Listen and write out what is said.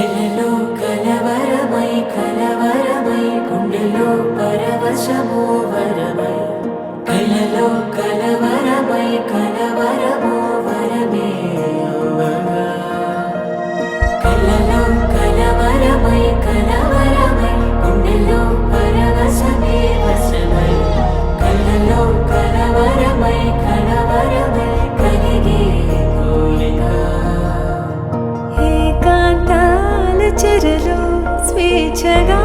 కలలో కలవరమై కలవరమై గుండెలో పరవశమో వరమై కలలో కలవరమై కలవరమో వరమే యువగా కలలో కలవరమై కలవరమై గుండెలో పరవశమే వశమై కలలో కలవరమై కలవరమై కలిగే కోరిక ఏకాంతాల చెరలో స్వేచ్ఛగా